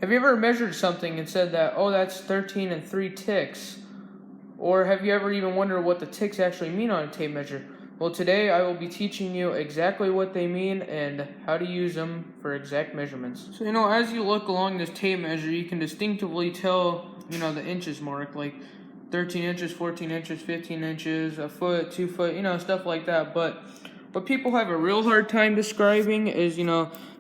Have you ever measured something and said that, oh, that's 13 and 3 ticks? Or have you ever even wondered what the ticks actually mean on a tape measure? Well, today I will be teaching you exactly what they mean and how to use them for exact measurements. So, as you look along this tape measure, you can distinctively tell, the inches mark, like 13 inches, 14 inches, 15 inches, a foot, 2 foot, stuff like that. But what people have a real hard time describing is,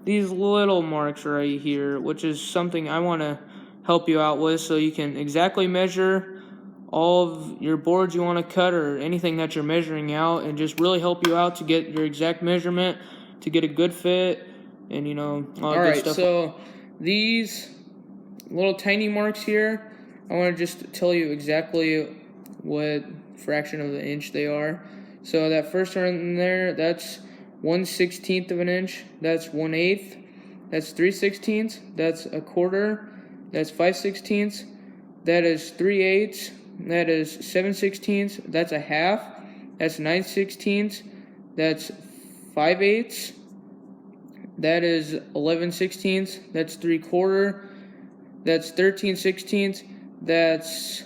these little marks right here, which is something I want to help you out with so you can exactly measure all of your boards you want to cut or anything that you're measuring out, and just really help you out to get your exact measurement, to get a good fit, and all good stuff. So these little tiny marks here, I want to just tell you exactly what fraction of an inch they are. So that first one in there, that's 1/16 of an inch, that's 1/8, that's 3/16, that's a quarter, that's 5/16, that is 3/8, that is 7/16, that's a half, that's 9/16, that's 5/8, that is 11/16, that's 3/4, that's 13/16, that's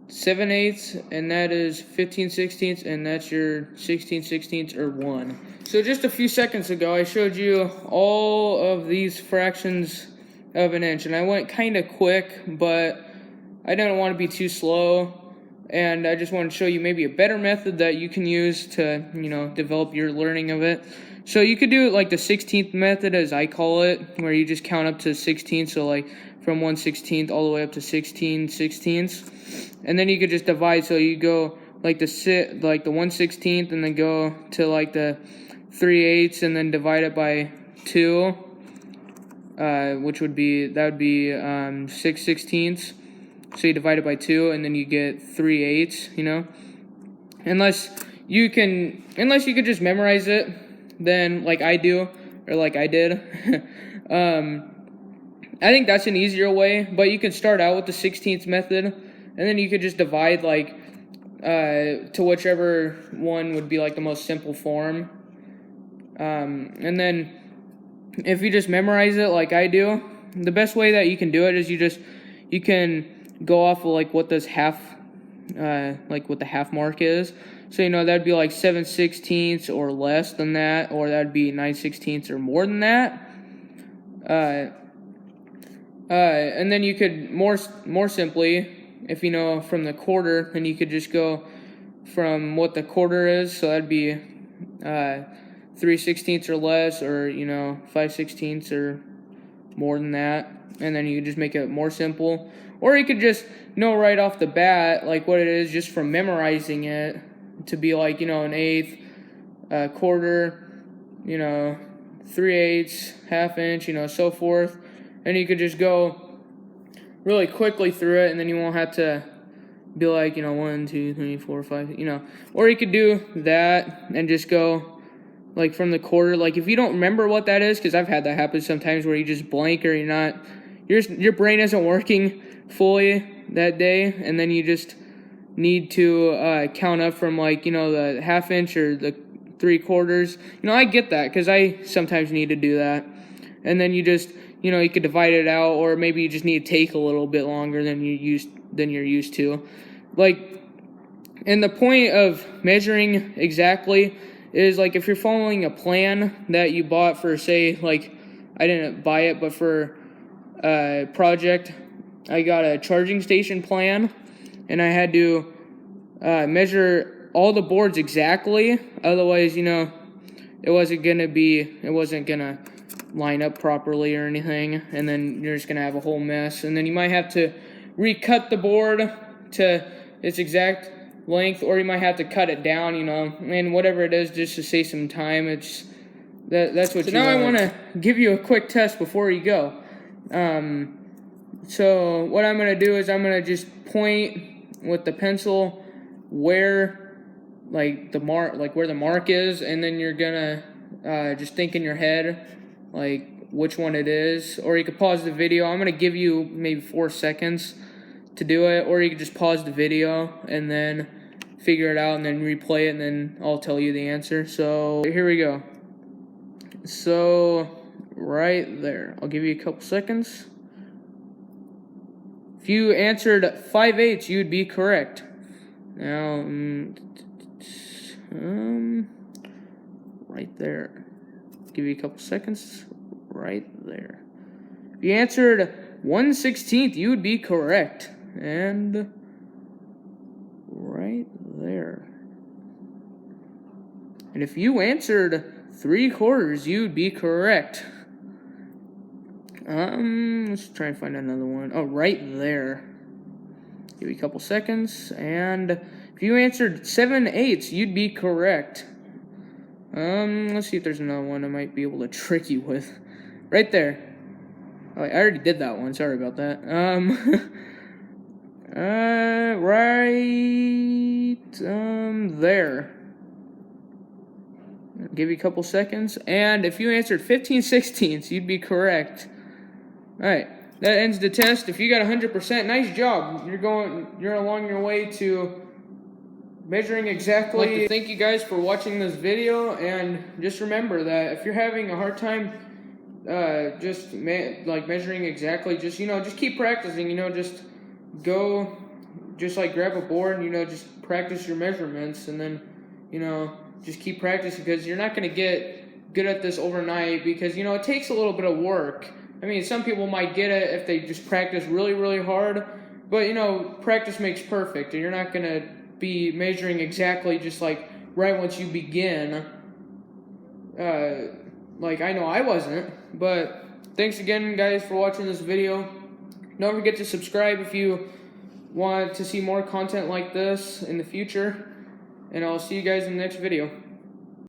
7/8, and that is 15/16, and that's your 16/16 or 1. So just a few seconds ago, I showed you all of these fractions of an inch, and I went kind of quick, but I didn't want to be too slow, and I just wanted to show you maybe a better method that you can use to, develop your learning of it. So you could do it like the 16th method, as I call it, where you just count up to 16, so like from 1/16 all the way up to 16/16, and then you could just divide. So you go like the 1/16, and then go to like the 3/8, and then divide it by 2, which would be 6/16. So you divide it by 2, and then you get 3/8. Unless you could just memorize it, then like I do, or like I did. I think that's an easier way, but you can start out with the 16th method, and then you could just divide to whichever one would be like the most simple form. And then if you just memorize it like I do, the best way that you can do it is you can go off of like what this half, what the half mark is. So that'd be like 7/16 or less than that, or that'd be 9/16 or more than that. And then you could more simply, if you know from the quarter, then you could just go from what the quarter is. So that'd be 3/16 or less, or 5/16 or more than that. And then you could just make it more simple, or you could just know right off the bat like what it is just from memorizing it, to be like an eighth, quarter, 3/8, half inch, so forth. And you could just go really quickly through it, and then you won't have to be like 1, 2, 3, 4, 5, or you could do that and just go like from the quarter. Like if you don't remember what that is, because I've had that happen sometimes where you just blank, or your brain isn't working fully that day, and then you just need to count up from the half inch or the 3/4. I get that, because I sometimes need to do that, and then you just you could divide it out, or maybe you just need to take a little bit longer than you're used to. And the point of measuring exactly is like if you're following a plan that you bought for, say, like I didn't buy it, but for a project, I got a charging station plan, and I had to measure all the boards exactly. Otherwise, it wasn't gonna line up properly or anything, and then you're just gonna have a whole mess, and then you might have to recut the board to its exact length, or you might have to cut it down, and whatever it is, just to save some time. That's what. So now I want to give you a quick test before you go. So what I'm gonna do is I'm gonna just point with the pencil where the mark is, and then you're gonna just think in your head like which one it is, or you could pause the video. I'm gonna give you maybe 4 seconds to do it, or you could just pause the video and then figure it out and then replay it, and then I'll tell you the answer. So here we go. So right there, I'll give you a couple seconds. If you answered 5/8, you'd be correct. Now, right there. Give you a couple seconds. Right there. If you answered 1/16, you would be correct. And right there. And if you answered 3/4, you'd be correct. Let's try and find another one. Oh, right there. Give you a couple seconds. And if you answered 7/8, you'd be correct. Let's see if there's another one I might be able to trick you with. Right there. Oh, I already did that one. Sorry about that. There. Give you a couple seconds. And if you answered 15/16, you'd be correct. Alright, that ends the test. If you got 100%, nice job. You're along your way to measuring exactly. I'd like to thank you guys for watching this video, and just remember that if you're having a hard time measuring exactly, just keep practicing. Just go, grab a board and just practice your measurements, and then just keep practicing, because you're not going to get good at this overnight, because it takes a little bit of work. I mean, some people might get it if they just practice really, really hard, but practice makes perfect, and you're not going to be measuring exactly just right once you begin. I know I wasn't, but thanks again, guys, for watching this video. Don't forget to subscribe if you want to see more content like this in the future, and I'll see you guys in the next video.